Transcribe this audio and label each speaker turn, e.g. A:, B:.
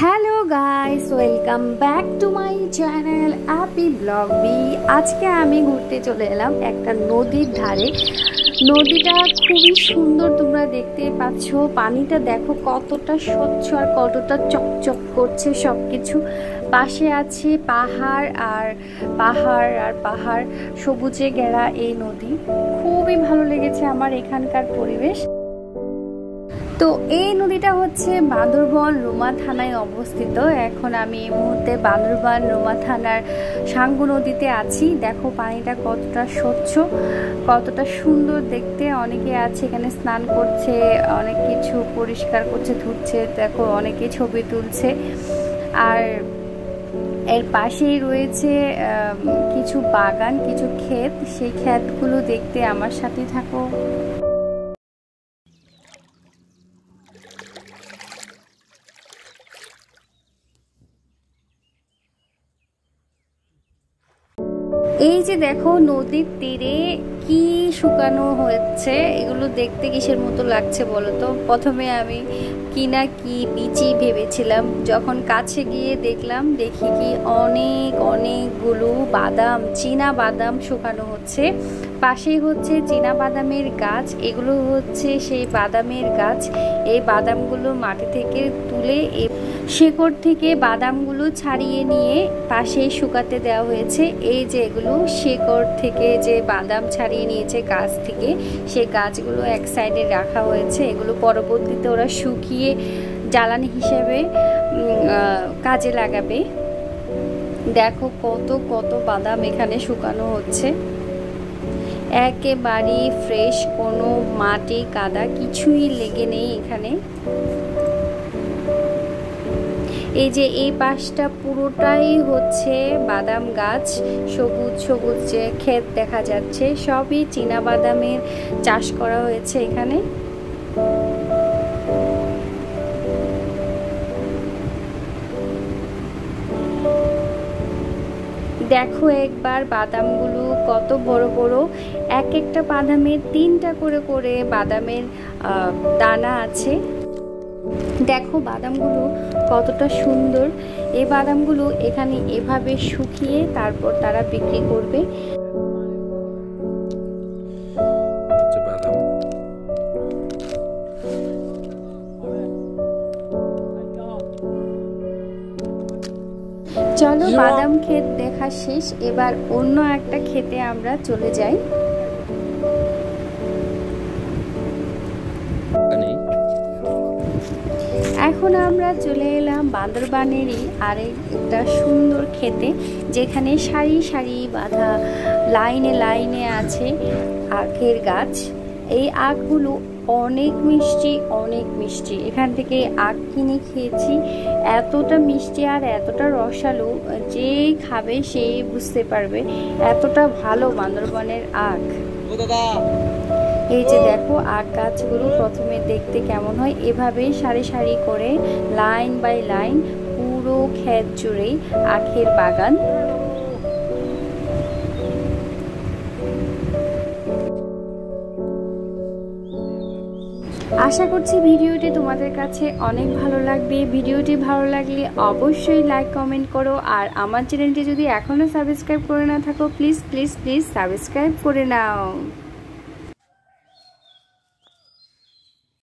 A: Hello guys, welcome back to my channel happy blog B. আজকে আমি ঘুরতে চলে এলাম একটা নদীর ধারে। নদীটা খুবই সুন্দর, তোমরা দেখতে পাচ্ছ। পানিটা দেখো কতটা স্বচ্ছ আর কতটা চকচক করছে সব কিছু। পাশে আছে পাহাড় আর পাহাড়, সবুজে ঘেরা এই নদী। খুবই ভালো লেগেছে আমার এখানকার পরিবেশ। তো এই নদীটা হচ্ছে বান্দরবান রুমা থানায় অবস্থিত। এখন আমি এই মুহূর্তে বান্দরবান রুমা থানার সাঙ্গু নদীতে আছি। দেখো পানিটা কতটা স্বচ্ছ, কতটা সুন্দর দেখতে। অনেকে আছে এখানে স্নান করছে, অনেক কিছু পরিষ্কার করছে, ধুচ্ছে। দেখো অনেকে ছবি তুলছে। আর এর পাশেই রয়েছে কিছু বাগান, কিছু ক্ষেত। সেই ক্ষেতগুলো দেখতে আমার সাথে থাকো। এই যে দেখো নদীর তীরে কি শুকানো হচ্ছে, এগুলো দেখতে কিসের মতো লাগছে বলো তো। প্রথমে আমি কি বিচি ভেবেছিলাম, যখন কাছে গিয়ে দেখলাম, দেখি কি অনেকগুলো বাদাম, চীনা বাদাম শুকানো হচ্ছে। পাশেই হচ্ছে চীনা বাদামের গাছ। এগুলো হচ্ছে সেই বাদামের গাছ। এই বাদামগুলো মাটি থেকে তুলে শেকড় থেকে বাদামগুলো ছাড়িয়ে নিয়ে পাশেই শুকাতে দেওয়া হয়েছে। এই যে এগুলো শেকড় থেকে যে বাদাম ছাড়িয়ে নিয়েছে গাছ থেকে, সেই গাছগুলো এক সাইডে রাখা হয়েছে। এগুলো পরবর্তীতে ওরা শুকিয়ে জ্বালানি হিসেবে কাজে লাগাবে। দেখো কত বাদাম এখানে শুকানো হচ্ছে। একেবারে ফ্রেশ, কোনো মাটি কাদা কিছুই লেগে নেই এখানে। এই যে এই পাশটা পুরোটাই হচ্ছে বাদাম গাছ, সবুজ যে ক্ষেত দেখা যাচ্ছে, সবই চীনা বাদামের চাষ করা হয়েছে এখানে। দেখো একবার বাদামগুলো কত বড় বড়। এক একটা বাদামের 3টা করে বাদামের দানা আছে। দেখো বাদামগুলো কতটা সুন্দর। এই বাদামগুলো এখানে এভাবে শুকিয়ে তারপর তারা বিক্রি করবে। চলো বাদাম ক্ষেত দেখা শেষ, এবার অন্য একটা ক্ষেতে আমরা চলে যাই। এখন আমরা চলে এলাম বান্দরবানেরই আরেকটা সুন্দর ক্ষেতে, যেখানে সারি বাঁধা লাইনে আছে আখের গাছ। এই আখগুলো অনেক মিষ্টি। এখান থেকে আখ কিনে খেয়েছি। এতটা মিষ্টি আর এতটা রসালো, যে খাবে সেই বুঝতে পারবে এতটা ভালো বান্দরবানের আখ। এই যে দেখো আখ গাছগুলো প্রথমে দেখতে কেমন হয়, এভাবেই সারি করে লাইন বাই লাইন পুরো ক্ষেত জুড়েই আখের বাগান। আশা করছি ভিডিওটি তোমাদের কাছে অনেক ভালো লাগবে। ভিডিওটি ভালো লাগলে অবশ্যই লাইক কমেন্ট করো। আর আমার চ্যানেলটি যদি এখনও সাবস্ক্রাইব করে না থাকো, প্লিজ সাবস্ক্রাইব করে নাও।